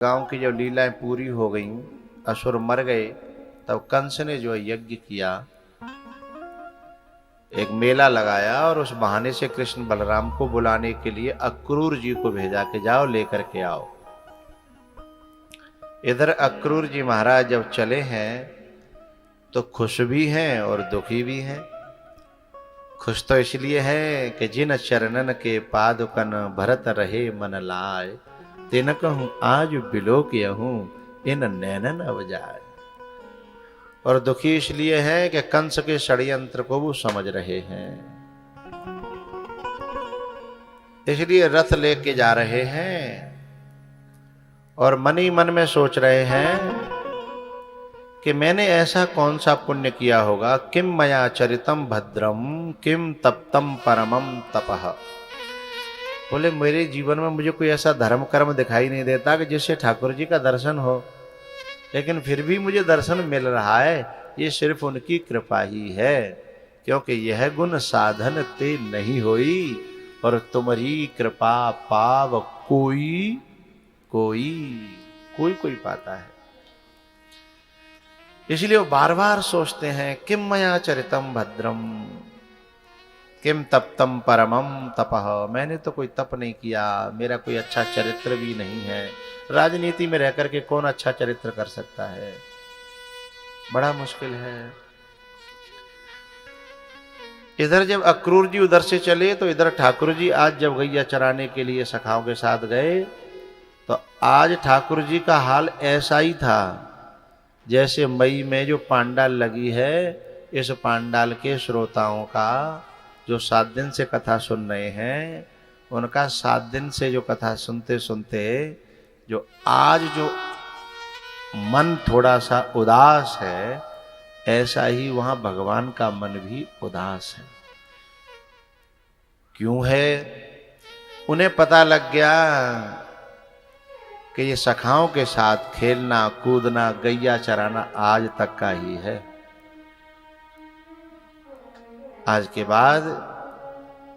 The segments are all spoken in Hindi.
गांव की जब लीलाएं पूरी हो गईं, असुर मर गए, तब कंस ने जो यज्ञ किया, एक मेला लगाया और उस बहाने से कृष्ण बलराम को बुलाने के लिए अक्रूर जी को भेजा कि जाओ लेकर के आओ। इधर अक्रूर जी महाराज जब चले हैं तो खुश भी हैं और दुखी भी हैं। खुश तो इसलिए है कि जिन चरणन के पादुकन भरत रहे मन लाए, तिन कहूं आज बिलोक यहूं इन नैनन अवजाए। और दुखी इसलिए है कि कंस के षड्यंत्र को वो समझ रहे हैं, इसलिए रथ लेके जा रहे हैं और मन ही मन में सोच रहे हैं कि मैंने ऐसा कौन सा पुण्य किया होगा। किम मया चरितम भद्रम किम तप्तम परमम तपः। बोले मेरे जीवन में मुझे कोई ऐसा धर्म कर्म दिखाई नहीं देता कि जिससे ठाकुर जी का दर्शन हो, लेकिन फिर भी मुझे दर्शन मिल रहा है। ये सिर्फ उनकी कृपा ही है, क्योंकि यह गुण साधन ते नहीं होई और तुम्हारी कृपा पाव कोई कोई कोई कोई पाता है। इसलिए वो बार बार सोचते हैं किम मया चरितम भद्रम किम तप्तम परमम तपः। मैंने तो कोई तप नहीं किया, मेरा कोई अच्छा चरित्र भी नहीं है। राजनीति में रह करके कौन अच्छा चरित्र कर सकता है, बड़ा मुश्किल है। इधर जब अक्रूर जी उधर से चले तो इधर ठाकुर जी आज जब गैया चराने के लिए सखाओं के साथ गए, तो आज ठाकुर जी का हाल ऐसा ही था जैसे मई में जो पांडाल लगी है, इस पांडाल के श्रोताओं का जो 7 दिन से कथा सुन रहे हैं, उनका 7 दिन से जो कथा सुनते सुनते जो आज जो मन थोड़ा सा उदास है, ऐसा ही वहां भगवान का मन भी उदास है। क्यों है? उन्हें पता लग गया कि ये सखाओं के साथ खेलना कूदना गैया चराना आज तक का ही है। आज के बाद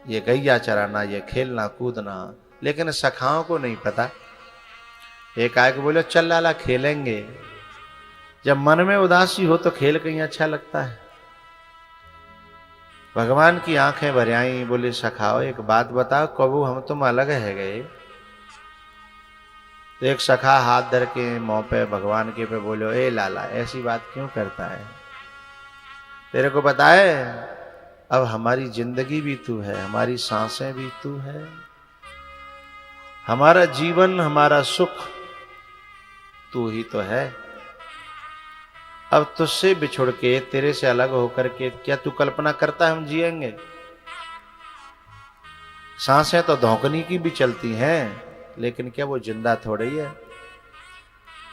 ये गैया चराना, ये खेलना कूदना, लेकिन सखाओं को नहीं पता। एक आए को बोले चल लाला खेलेंगे। जब मन में उदासी हो तो खेल कहीं अच्छा लगता है। भगवान की आंखें भर आई, बोले सखाओ एक बात बताओ, कबू हम तुम अलग है गए? तो एक सखा हाथ धर के मुंह पे भगवान के पे बोलो, ए लाला ऐसी बात क्यों करता है? तेरे को पता है अब हमारी जिंदगी भी तू है, हमारी सांसें भी तू है, हमारा जीवन हमारा सुख तू ही तो है। अब तुझसे बिछुड़ के तेरे से अलग होकर के क्या तू कल्पना करता है हम जिएंगे? सांसें तो धौंकनी की भी चलती हैं, लेकिन क्या वो जिंदा थोड़ी है?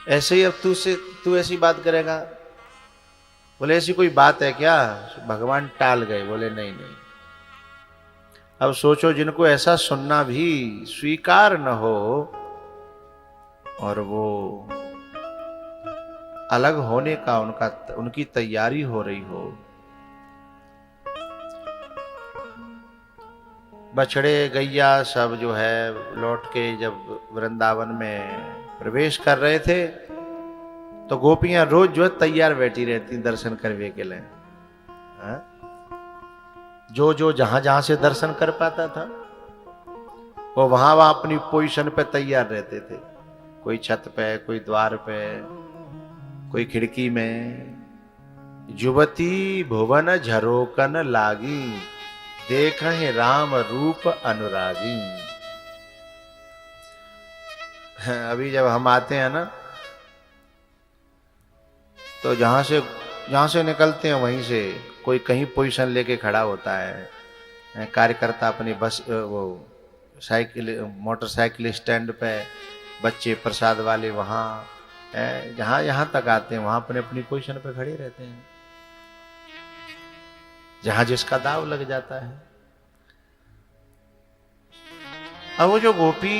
ऐसे ही अब तू ऐसी बात करेगा? बोले ऐसी कोई बात है क्या? भगवान टाल गए, बोले नहीं नहीं। अब सोचो जिनको ऐसा सुनना भी स्वीकार न हो और वो अलग होने का उनकी तैयारी हो रही हो। बछड़े गैया सब जो है लौट के जब वृंदावन में प्रवेश कर रहे थे, तो गोपियां रोज जो है तैयार बैठी रहती दर्शन करने के लिए। जो जहां जहां से दर्शन कर पाता था वो वहां अपनी पोजीशन पे तैयार रहते थे। कोई छत पे, कोई द्वार पे, कोई खिड़की में। युवती भुवन झरोकन लागी, देखें राम रूप अनुरागी। अभी जब हम आते हैं ना, तो जहां से निकलते हैं वहीं से कोई कहीं पोजीशन लेके खड़ा होता है। कार्यकर्ता अपनी बस वो साइकिल मोटरसाइकिल स्टैंड पे, बच्चे प्रसाद वाले वहां, जहां यहां तक आते हैं वहां अपने अपनी पोजीशन पे खड़े रहते हैं, जहां जिसका दाव लग जाता है। अब वो जो गोपी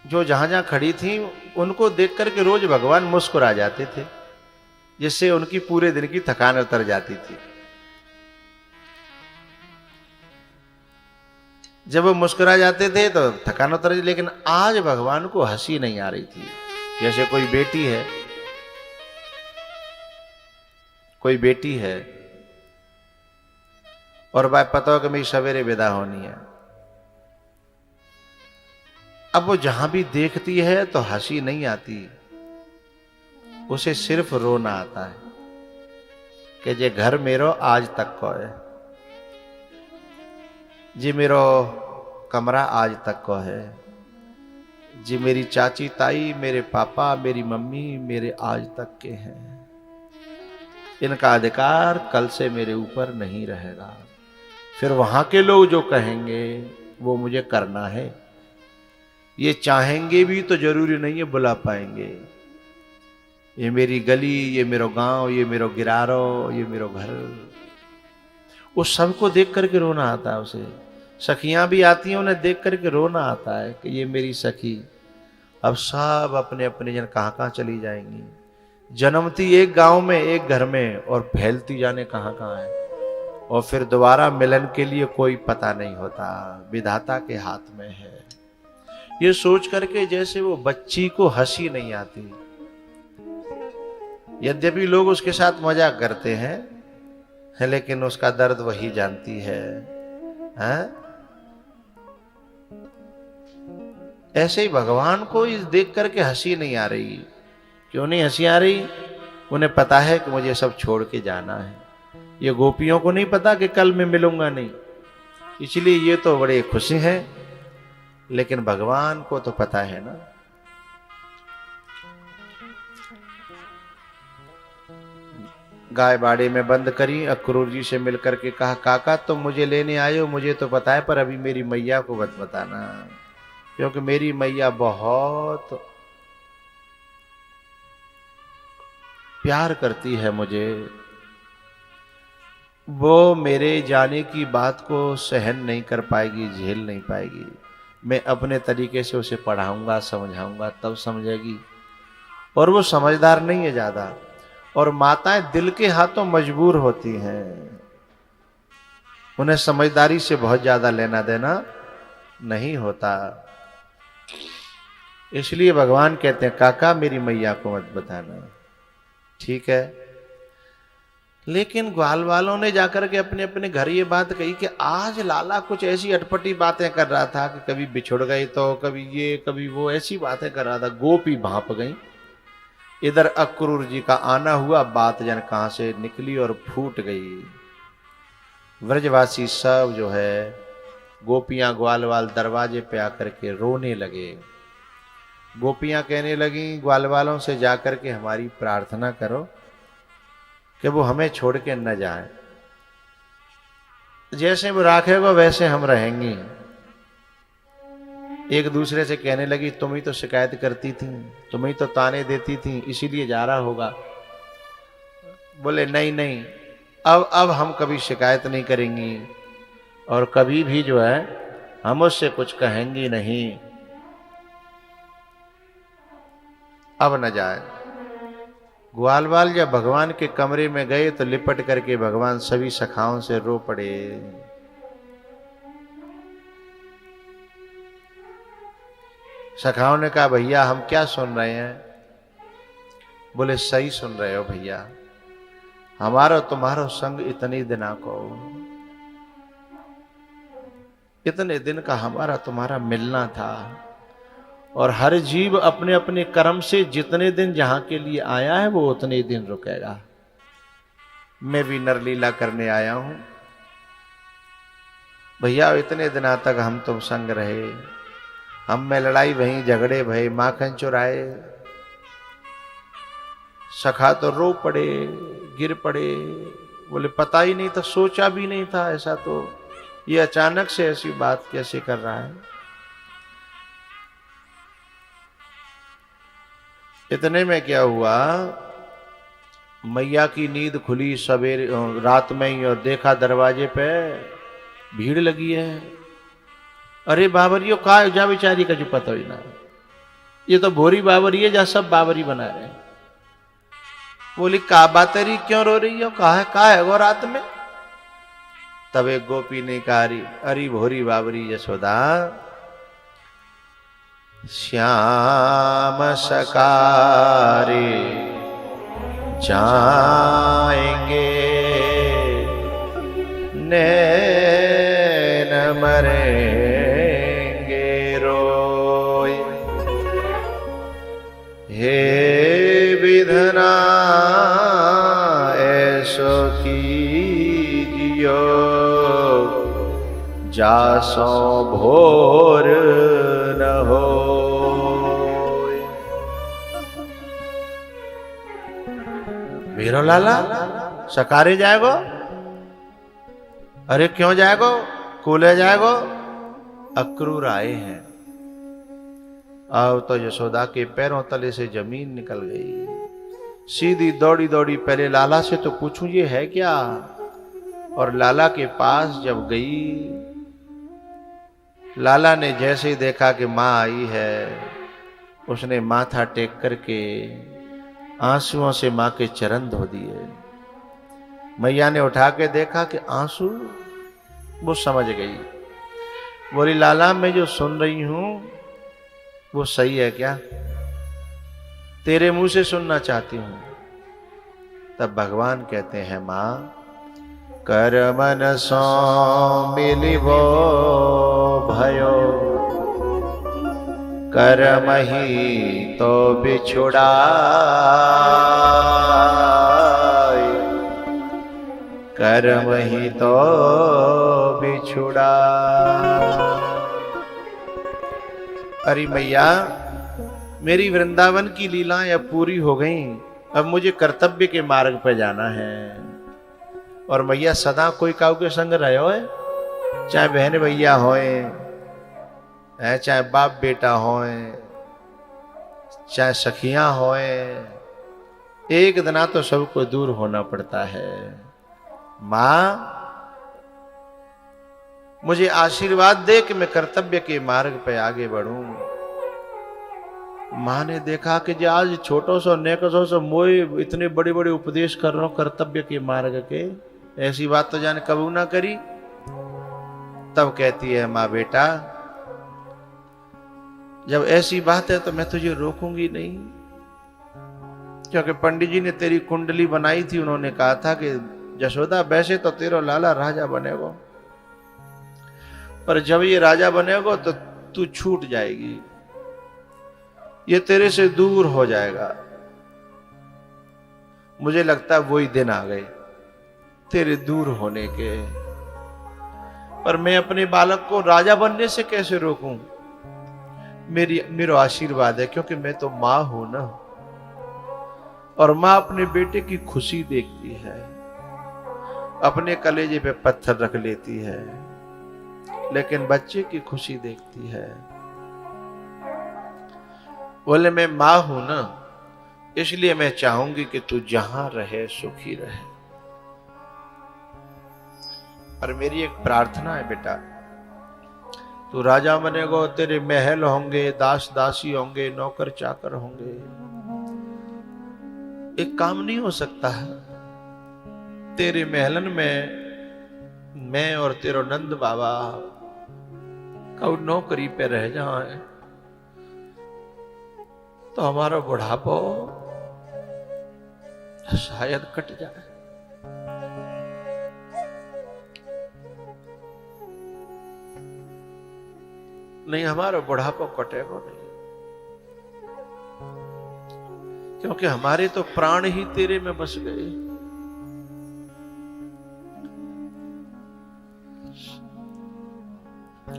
जो जहां जहां खड़ी थी, उनको देख करके रोज भगवान मुस्कुरा जाते थे, जिससे उनकी पूरे दिन की थकान उतर जाती थी। जब वो मुस्कुरा जाते थे तो थकान उतर जाती, लेकिन आज भगवान को हंसी नहीं आ रही थी। जैसे कोई बेटी है और भाई पता हो कि मेरी सवेरे विदा होनी है, अब वो जहां भी देखती है तो हंसी नहीं आती, उसे सिर्फ रोना आता है कि जे घर मेरो आज तक को है, जी मेरो कमरा आज तक को है, जी मेरी चाची ताई मेरे पापा मेरी मम्मी मेरे आज तक के हैं, इनका अधिकार कल से मेरे ऊपर नहीं रहेगा। फिर वहां के लोग जो कहेंगे वो मुझे करना है, ये चाहेंगे भी तो जरूरी नहीं है बुला पाएंगे। ये मेरी गली, ये मेरो गांव, ये मेरो गिरारो, ये मेरो घर, वो सबको देख करके रोना आता है उसे। सखियां भी आती हैं, उन्हें देख करके रोना आता है कि ये मेरी सखी अब सब अपने अपने जन कहाँ कहाँ चली जाएंगी, जन्मती एक गांव में एक घर में और फैलती जाने कहाँ कहाँ है, और फिर दोबारा मिलन के लिए कोई पता नहीं होता, विधाता के हाथ में है। ये सोच करके जैसे वो बच्ची को हंसी नहीं आती, यद्यपि लोग उसके साथ मजाक करते हैं, लेकिन उसका दर्द वही जानती है, हैं? ऐसे ही भगवान को इस देख करके हंसी नहीं आ रही। क्यों नहीं हंसी आ रही? उन्हें पता है कि मुझे सब छोड़ के जाना है। ये गोपियों को नहीं पता कि कल मैं मिलूंगा नहीं, इसलिए ये तो बड़े खुशी हैं, लेकिन भगवान को तो पता है ना। गाय बाड़े में बंद करी, अक्रूर जी से मिलकर के कहा, काका तुम मुझे लेने आए हो, मुझे तो पता है, पर अभी मेरी मैया को मत बताना, क्योंकि मेरी मैया बहुत प्यार करती है मुझे, वो मेरे जाने की बात को सहन नहीं कर पाएगी, झेल नहीं पाएगी। मैं अपने तरीके से उसे पढ़ाऊंगा, समझाऊंगा, तब समझेगी। और वो समझदार नहीं है ज्यादा, और माताएं दिल के हाथों मजबूर होती हैं, उन्हें समझदारी से बहुत ज्यादा लेना देना नहीं होता। इसलिए भगवान कहते हैं, काका मेरी मैया को मत बताना, ठीक है। लेकिन ग्वाल वालों ने जाकर के अपने अपने घर ये बात कही कि आज लाला कुछ ऐसी अटपटी बातें कर रहा था कि कभी बिछुड़ गई तो कभी ये कभी वो, ऐसी बातें कर रहा था। गोपी भांप गई। इधर अक्रूर जी का आना हुआ, बात जन कहां से निकली और फूट गई। व्रजवासी सब जो है, गोपियां ग्वाल वाल दरवाजे पे आकर के रोने लगे। गोपियां कहने लगी ग्वाल वालों से जाकर के हमारी प्रार्थना करो कि वो हमें छोड़ के न जाए, जैसे वो राखेगा वैसे हम रहेंगी। एक दूसरे से कहने लगी, तुम ही तो शिकायत करती थी, तुम ही तो ताने देती थी, इसीलिए जा रहा होगा। बोले नहीं नहीं, अब हम कभी शिकायत नहीं करेंगी और कभी भी जो है हम उससे कुछ कहेंगी नहीं, अब न जाए। ग्वालवाल जब भगवान के कमरे में गए तो लिपट करके भगवान सभी सखाओं से रो पड़े। सखाओं ने कहा, भैया हम क्या सुन रहे हैं? बोले सही सुन रहे हो भैया, हमारा तुम्हारा संग इतने दिना को, इतने दिन का हमारा तुम्हारा मिलना था, और हर जीव अपने अपने कर्म से जितने दिन जहां के लिए आया है वो उतने दिन रुकेगा। मैं भी नरलीला करने आया हूं भैया, इतने दिनों तक हम तुम संग रहे, हम में लड़ाई भई, झगड़े भये, माखन चुराए, सखा तो रो पड़े, गिर पड़े। बोले पता ही नहीं था, सोचा भी नहीं था ऐसा, तो ये अचानक से ऐसी बात कैसे कर रहा है। इतने में क्या हुआ, मैया की नींद खुली सवेरे रात में ही, और देखा दरवाजे पे भीड़ लगी है। अरे बाबरियो का जा बेचारी का जो पता ही ना, ये तो भोरी बाबरी है, जा सब बाबरी बना रहे हैं। बोली का बातरी क्यों रो रही हो, कहा है वो रात में? तब एक गोपी ने कहा, अरी भोरी बाबरी यशोदा, श्याम सकारे जाएंगे, नैन मरेंगे रोए। हे विधना ऐसो कीजियो, जासो भोर न हो। मेरो लाला सकारे जाएगो? अरे क्यों जाएगो? कूले जाएगो? अक्रूर आए हैं। अब तो यशोदा के पैरों तले से जमीन निकल गई। सीधी दौड़ी दौड़ी पहले लाला से तो पूछूं ये है क्या, और लाला के पास जब गई, लाला ने जैसे ही देखा कि माँ आई है, उसने माथा टेक करके आंसुओं से माँ के चरण धो दिए। मैया ने उठा के देखा कि आंसू, वो समझ गई। बोली, लाला मैं जो सुन रही हूं वो सही है क्या? तेरे मुंह से सुनना चाहती हूं। तब भगवान कहते हैं, मां कर मन सो मिलिबो भयो, कर मही तो बिछुड़ा, कर मही तो बिछुड़ा। अरे मैया, मेरी वृंदावन की लीलाएं अब पूरी हो गईं, अब मुझे कर्तव्य के मार्ग पर जाना है। और मैया सदा कोई काऊ के संग रहो है, चाहे बहन भैया होए, चाहे बाप बेटा होए, चाहे सखियां होए, एक दिन तो सबको दूर होना पड़ता है। मां मुझे आशीर्वाद दे कि मैं कर्तव्य के मार्ग पे आगे बढ़ूं। मां ने देखा कि जो आज छोटो सो नेको सो मोए इतने बड़े बड़े उपदेश कर रहा हूं कर्तव्य के मार्ग के, ऐसी बात तो जाने कबू ना करी। तब कहती है, मां बेटा जब ऐसी बात है तो मैं तुझे रोकूंगी नहीं, क्योंकि पंडित जी ने तेरी कुंडली बनाई थी। उन्होंने कहा था कि यशोदा वैसे तो तेरा लाला राजा बनेगा, पर जब ये राजा बनेगा तो तू छूट जाएगी, ये तेरे से दूर हो जाएगा। मुझे लगता है वही दिन आ गए तेरे दूर होने के, पर मैं अपने बालक को राजा बनने से कैसे रोकूं? मेरा आशीर्वाद है, क्योंकि मैं तो मां हूं ना, और मां अपने बेटे की खुशी देखती है, अपने कलेजे पे पत्थर रख लेती है, लेकिन बच्चे की खुशी देखती है। बोले, मैं मां हूं ना, इसलिए मैं चाहूंगी कि तू जहां रहे सुखी रहे। पर मेरी एक प्रार्थना है बेटा, तू राजा बनेगा, तेरे महल होंगे, दास दासी होंगे, नौकर चाकर होंगे, एक काम नहीं हो सकता है। तेरे महलन में मैं और तेरो नंद बाबा कब नौकरी पे रह जाए तो हमारा बुढ़ापो शायद कट जाए। नहीं, हमारा बुढ़ापा कटेगा नहीं, क्योंकि हमारे तो प्राण ही तेरे में बस गए।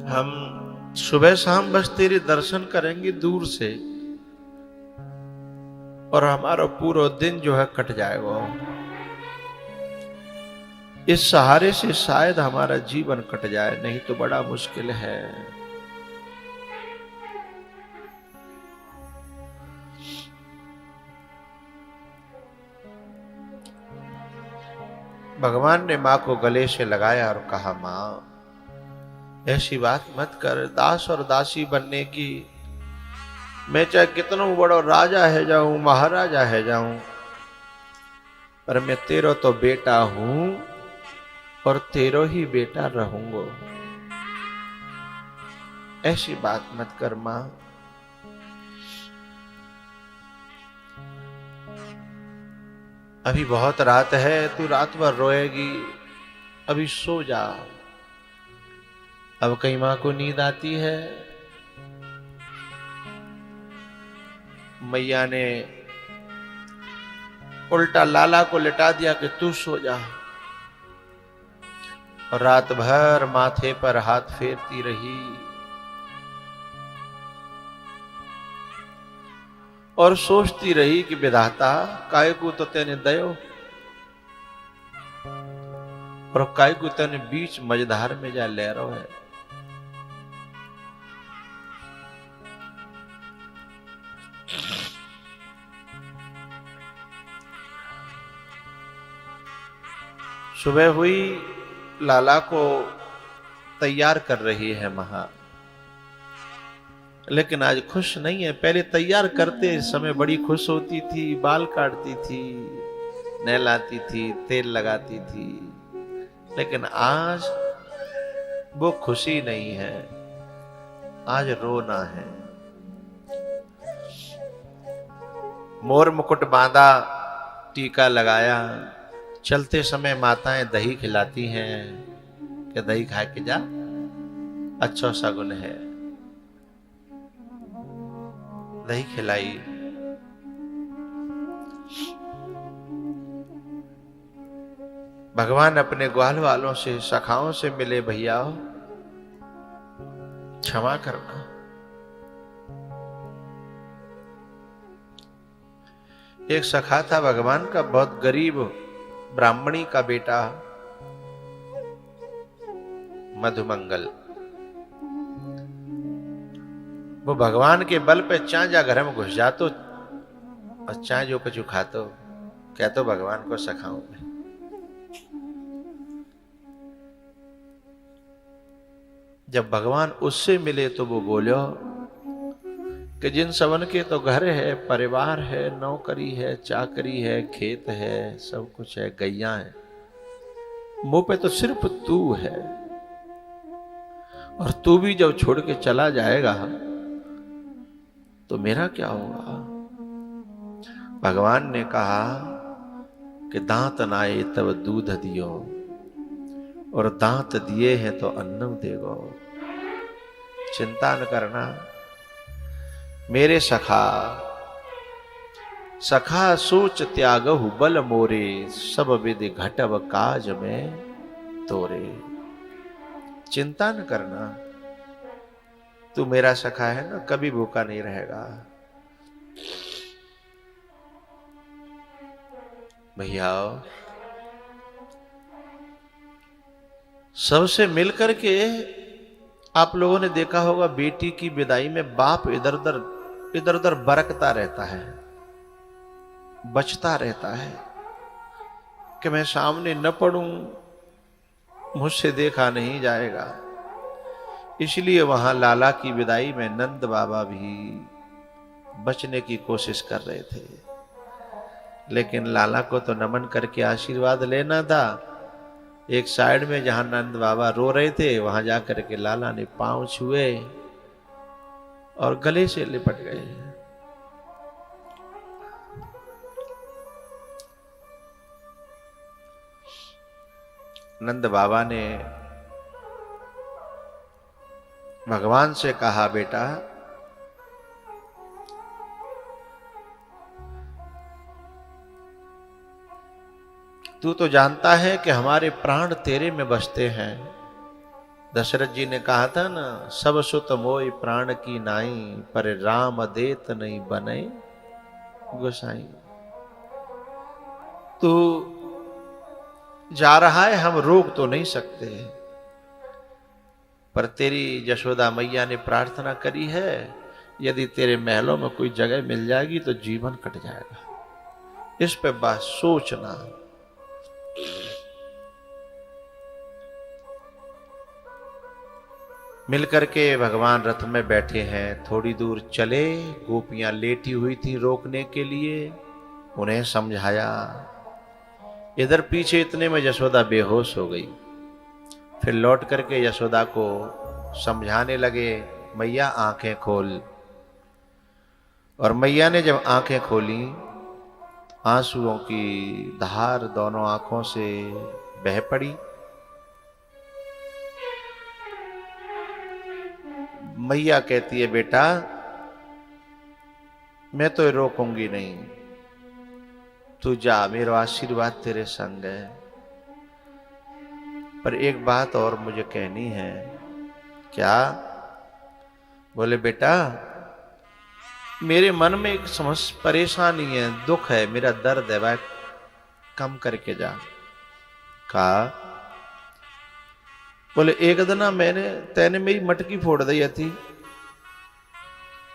हम सुबह शाम बस तेरे दर्शन करेंगे दूर से, और हमारा पूरा दिन जो है कट जाएगा। इस सहारे से शायद हमारा जीवन कट जाए, नहीं तो बड़ा मुश्किल है। भगवान ने मां को गले से लगाया और कहा, मां ऐसी बात मत कर, दास और दासी बनने की, मैं चाहे कितना बड़ा राजा है जाऊं, महाराजा है जाऊं, पर मैं तेरा तो बेटा हूं, और तेरो ही बेटा रहूंगो। ऐसी बात मत कर मां। अभी बहुत रात है, तू रात भर रोएगी, अभी सो जा। अब कहीं मां को नींद आती है। मैया ने उल्टा लाला को लिटा दिया कि तू सो जा, और रात भर माथे पर हाथ फेरती रही और सोचती रही कि विधाता काय को तो तेने दयो, और काय को तेने बीच मझधार में जा लहरो है। सुबह हुई, लाला को तैयार कर रही है महा, लेकिन आज खुश नहीं है। पहले तैयार करते समय बड़ी खुश होती थी, बाल काटती थी, नहलाती थी, तेल लगाती थी, लेकिन आज वो खुशी नहीं है, आज रोना है। मोर मुकुट बांधा, टीका लगाया। चलते समय माताएं दही खिलाती हैं कि दही खा के जा, अच्छा सगुन है। दही खिलाई। भगवान अपने ग्वाल वालों से, सखाओं से मिले, भैया क्षमा करना। एक सखा था भगवान का, बहुत गरीब ब्राह्मणी का बेटा मधुमंगल। वो भगवान के बल पे चांजा घर में घुस जातो और चांजो कछु खातो, कहतो भगवान को सखाऊं मैं। जब भगवान उससे मिले तो वो बोलो कि जिन सबन के तो घर है, परिवार है, नौकरी है, चाकरी है, खेत है, सब कुछ है, गैया है, मुंह पे तो सिर्फ तू है, और तू भी जब छोड़ के चला जाएगा तो मेरा क्या होगा? भगवान ने कहा कि दांत नाए तब दूध दियो, और दांत दिए हैं तो अन्न देगो। चिंता न करना मेरे सखा, सखा सोच त्यागहु बल मोरे, सब विधि घटव काज में तोरे। चिंता न करना, तू मेरा सखा है ना, कभी भूखा नहीं रहेगा। भैया सबसे मिलकर के आप लोगों ने देखा होगा, बेटी की विदाई में बाप इधर उधर बरकता रहता है, बचता रहता है कि मैं सामने न पड़ूं, मुझसे देखा नहीं जाएगा। इसलिए वहां लाला की विदाई में नंद बाबा भी बचने की कोशिश कर रहे थे, लेकिन लाला को तो नमन करके आशीर्वाद लेना था। एक साइड में जहां नंद बाबा रो रहे थे, वहां जाकर के लाला ने पांव छुए और गले से लिपट गए। नंद बाबा ने भगवान से कहा, बेटा तू तो जानता है कि हमारे प्राण तेरे में बसते हैं। दशरथ जी ने कहा था ना, सब सुत मोय प्राण की नाई, पर राम देत नहीं बने गोसाई। तू जा रहा है, हम रोक तो नहीं सकते, पर तेरी यशोदा मैया ने प्रार्थना करी है, यदि तेरे महलों में कोई जगह मिल जाएगी तो जीवन कट जाएगा। इस पे बात सोचना। मिलकर के भगवान रथ में बैठे हैं। थोड़ी दूर चले, गोपियां लेटी हुई थी रोकने के लिए, उन्हें समझाया। इधर पीछे इतने में यशोदा बेहोश हो गई। फिर लौट करके यशोदा को समझाने लगे, मैया आंखें खोल। और मैया ने जब आंखें खोली, आंसुओं की धार दोनों आंखों से बह पड़ी। मैया कहती है, बेटा मैं तो रोकूंगी नहीं, तू जा, मेरा आशीर्वाद तेरे संग है। पर एक बात और मुझे कहनी है। क्या? बोले, बेटा मेरे मन में एक परेशानी है, दुख है, मेरा दर्द है, वह कम करके जा। कहा? बोले, एक दिन तैने मेरी मटकी फोड़ दी थी,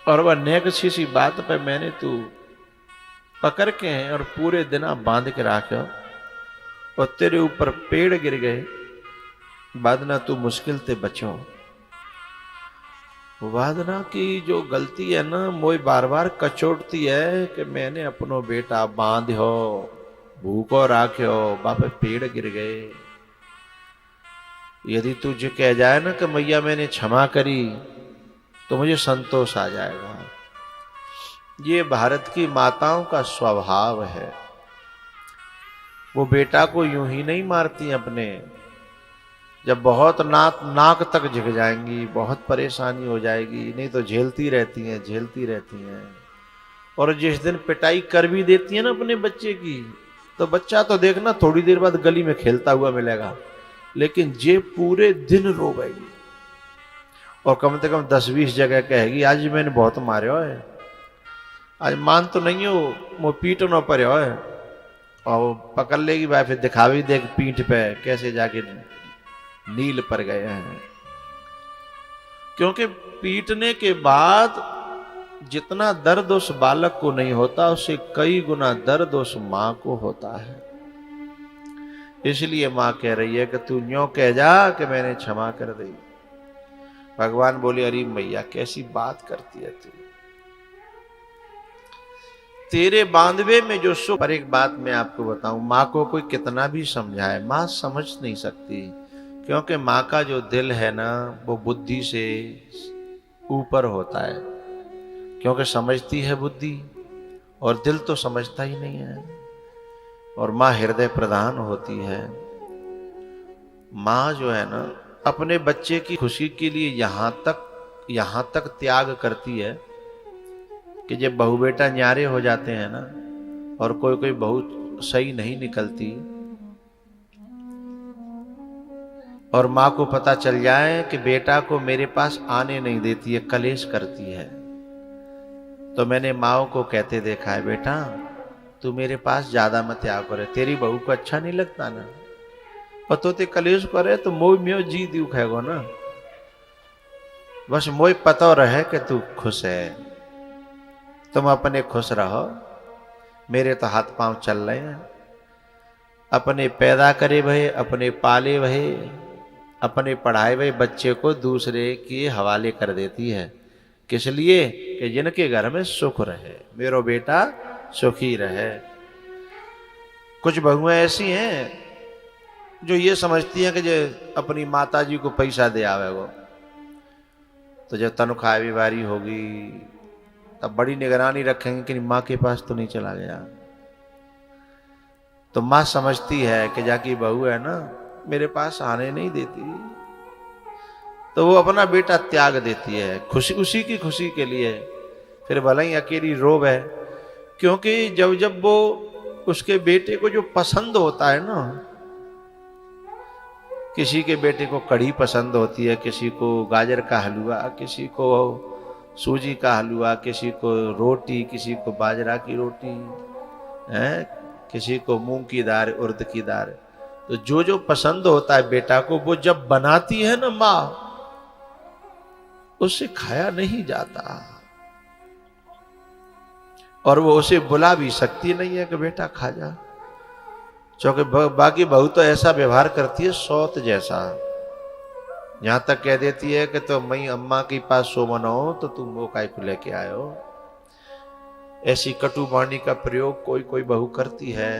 और वह नेक सी बात पे मैंने तू पकड़ के हैं और पूरे दिन बांध के रखो, और तेरे ऊपर पेड़ गिर गए, वादना तू मुश्किल ते बचो। वादना की जो गलती है ना, मोई बार बार कचोटती है कि मैंने अपनो बेटा बांध्यो, भूखो राख्यो, बापे पेड़ गिर गए। यदि तुझे कह जाए ना कि मैया मैंने क्षमा करी, तो मुझे संतोष आ जाएगा। ये भारत की माताओं का स्वभाव है। वो बेटा को यूं ही नहीं मारती अपने, जब बहुत नाक तक झुक जाएंगी, बहुत परेशानी हो जाएगी, नहीं तो झेलती रहती हैं। और जिस दिन पिटाई कर भी देती है ना अपने बच्चे की, तो बच्चा तो देखना थोड़ी देर बाद गली में खेलता हुआ मिलेगा, लेकिन जे पूरे दिन रोएगी, और कम से कम 10-20 जगह कहेगी, आज मैंने बहुत मारे हो, आज मान तो नहीं हो, वो पीट न पर हो, और पकड़ लेगी भाई, फिर दिखावी देख पीठ पे कैसे जाके नील पर गए हैं। क्योंकि पीटने के बाद जितना दर्द उस बालक को नहीं होता, उससे कई गुना दर्द उस मां को होता है। इसलिए मां कह रही है कि तू यूं कह जा कि मैंने क्षमा कर दी। भगवान बोले, अरे मैया कैसी बात करती है तू, तेरे बांधवे में जो सुख। पर एक बात मैं आपको बताऊं, मां को कोई कितना भी समझाए, मां समझ नहीं सकती, क्योंकि मां का जो दिल है ना, वो बुद्धि से ऊपर होता है। क्योंकि समझती है बुद्धि, और दिल तो समझता ही नहीं है। और मां हृदय प्रधान होती है। मां जो है ना, अपने बच्चे की खुशी के लिए यहां तक त्याग करती है कि जब बहू बेटा न्यारे हो जाते हैं ना, और कोई बहू सही नहीं निकलती, और माँ को पता चल जाए कि बेटा को मेरे पास आने नहीं देती है, कलेश करती है, तो मैंने माओ को कहते देखा है, बेटा तू मेरे पास ज्यादा मत आ करे, तेरी बहू को अच्छा नहीं लगता ना, और तो ते कलेश करे तो मोह म्यो जी दुखेगो ना, बस मोह पता रहे कि तू खुश है, तुम अपने खुश रहो, मेरे तो हाथ पांव चल रहे हैं। अपने पैदा करे भय, अपने पाले भय, अपने पढ़ाए हुए बच्चे को दूसरे के हवाले कर देती है। किस लिए? कि जिनके घर में सुख रहे, मेरो बेटा सुखी रहे। कुछ बहुएं ऐसी हैं जो ये समझती हैं कि जो अपनी माता जी को पैसा दे आवे वो, तो जब तनख्वाह भी बारी होगी तब बड़ी निगरानी रखेंगे कि माँ के पास तो नहीं चला गया। तो माँ समझती है कि जाकी बहू है ना, मेरे पास आने नहीं देती, तो वो अपना बेटा त्याग देती है खुशी, उसी की खुशी के लिए। फिर भले ही अकेली रोब है, क्योंकि जब वो उसके बेटे को जो पसंद होता है ना, किसी के बेटे को कढ़ी पसंद होती है, किसी को गाजर का हलवा, किसी को सूजी का हलवा, किसी को रोटी, किसी को बाजरा की रोटी है, किसी को मूंग की दाल, उड़द की दाल। तो जो पसंद होता है बेटा को, वो जब बनाती है ना माँ, उससे खाया नहीं जाता, और वो उसे बुला भी सकती नहीं है कि बेटा खा जा, क्योंकि बाकी बहू तो ऐसा व्यवहार करती है सौत जैसा, यहां तक कह देती है कि तो मैं अम्मा के पास सो मनो तो तुम वो काय को लेके आयो। ऐसी कटु वाणी का प्रयोग कोई बहू करती है।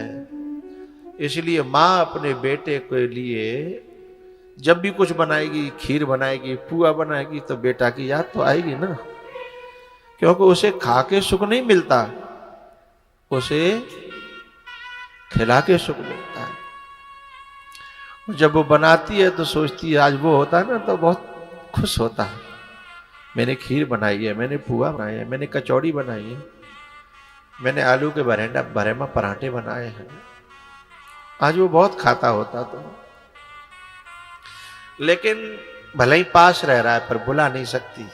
इसलिए माँ अपने बेटे के लिए जब भी कुछ बनाएगी, खीर बनाएगी, पुआ बनाएगी, तो बेटा की याद तो आएगी ना, क्योंकि उसे खा के सुख नहीं मिलता, उसे खिला के सुख मिलता है। जब वो बनाती है तो सोचती है, आज वो होता है ना तो बहुत खुश होता है, मैंने खीर बनाई है, मैंने पुआ बनाया है, मैंने कचौड़ी बनाई है, मैंने आलू के भरेमा पराठे बनाए हैं। आज वो बहुत खाता होता तो, लेकिन भले ही पास रह रहा है पर बुला नहीं सकती,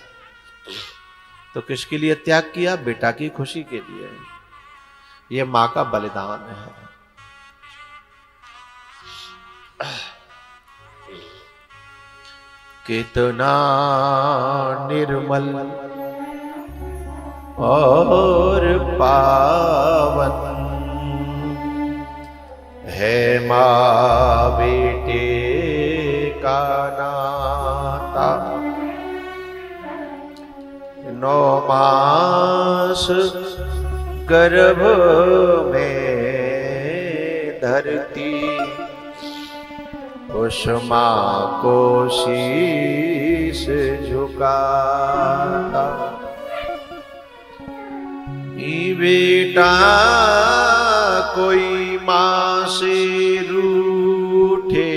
तो किसके लिए त्याग किया? बेटा की खुशी के लिए। ये मां का बलिदान है। कितना निर्मल और पावन है मां बेटे का नाता। 9 मास गर्भ में धरती उस मां को शीश झुकाता। ये बेटा कोई मां से रूठे,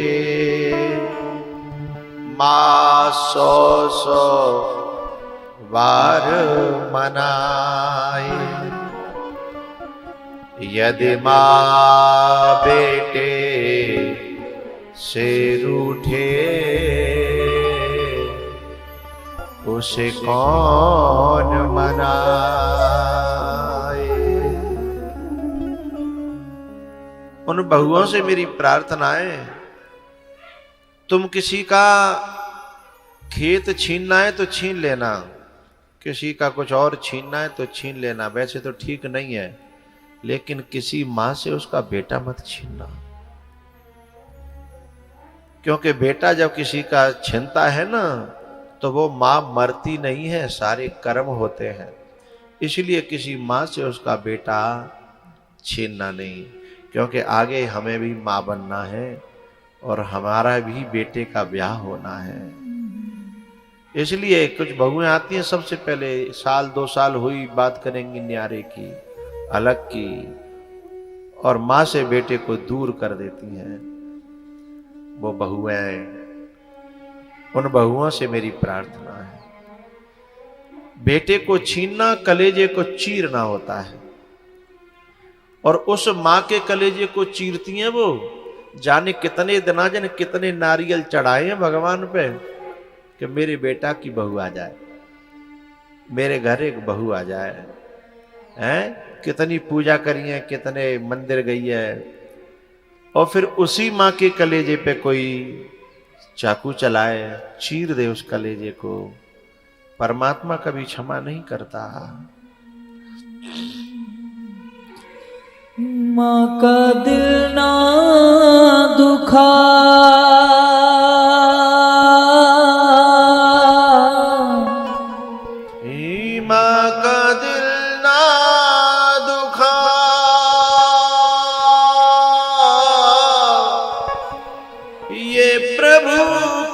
मां 100 बार मनाए। यदि मां बेटे से रूठे, उसे कौन मनाए। उन बहुओं से मेरी प्रार्थना है, तुम किसी का खेत छीनना है तो छीन लेना, किसी का कुछ और छीनना है तो छीन लेना, वैसे तो ठीक नहीं है, लेकिन किसी मां से उसका बेटा मत छीनना। क्योंकि बेटा जब किसी का छीनता है ना, तो वो मां मरती नहीं है, सारे कर्म होते हैं। इसलिए किसी मां से उसका बेटा छीनना नहीं, क्योंकि आगे हमें भी मां बनना है और हमारा भी बेटे का ब्याह होना है। इसलिए कुछ बहुएं आती हैं, सबसे पहले 1-2 साल हुई बात करेंगी न्यारे की, अलग की, और मां से बेटे को दूर कर देती हैं वो बहुएं। उन बहुओं से मेरी प्रार्थना है, बेटे को छीनना कलेजे को चीरना होता है, और उस मां के कलेजे को चीरती हैं वो, जाने कितने दिना जाने कितने नारियल चढ़ाए हैं भगवान पे कि मेरे बेटा की बहू आ जाए, मेरे घर एक बहू आ जाए। हैं, कितनी पूजा करी है, कितने मंदिर गई है, और फिर उसी मां के कलेजे पे कोई चाकू चलाए, चीर दे उस कलेजे को। परमात्मा कभी क्षमा नहीं करता। मां का दिल ना दुखा, मां का दिल ना दुखा, ये प्रभु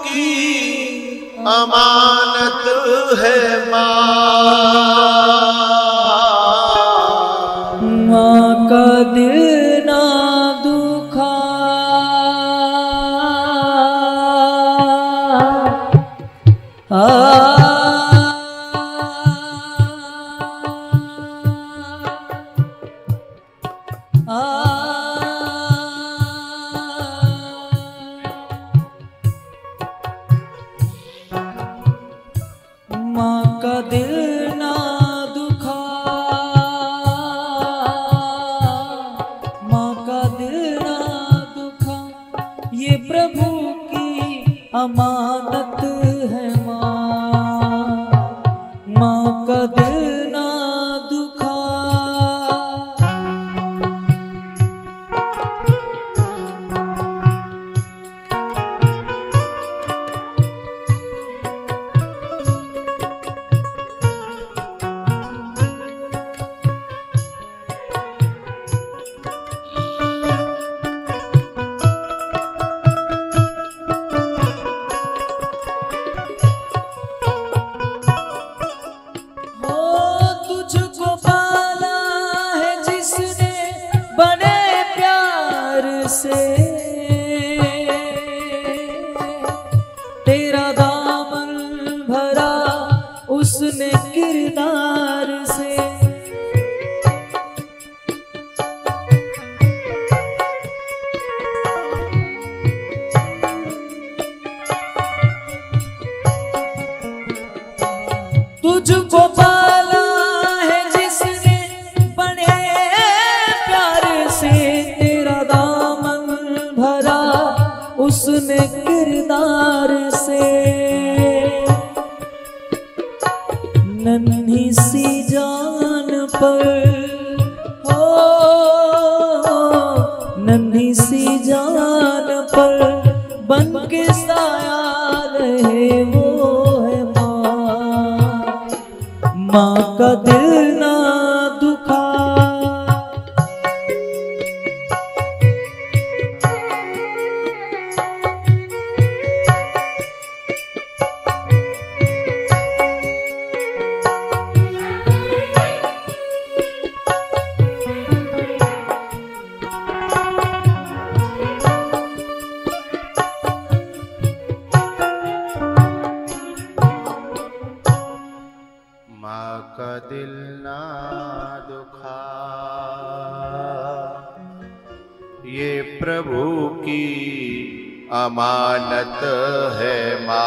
की अमानत है मां का दिल ना दुखा। मां का दिल ना दुखा, मां का दिल ना दुखा, ये प्रभु की अमानत है मां का दिल ना दुखा। बड़े प्यार से तेरा दामन भरा उसने किरदार से। तुझको पाला है जिसने बड़े प्यार से तेरा दामन भरा उसने किरदार से। नन्ही सी जान पर हो, नन्ही सी जान पर बन के साया रहे वो है माँ का दिल ना दुखा। माँ का दिल ना दुखा, ये प्रभु की अमानत है माँ।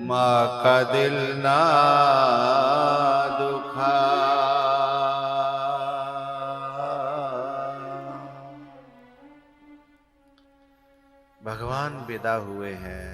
माँ का दिल ना दुखा। भगवान विदा हुए हैं।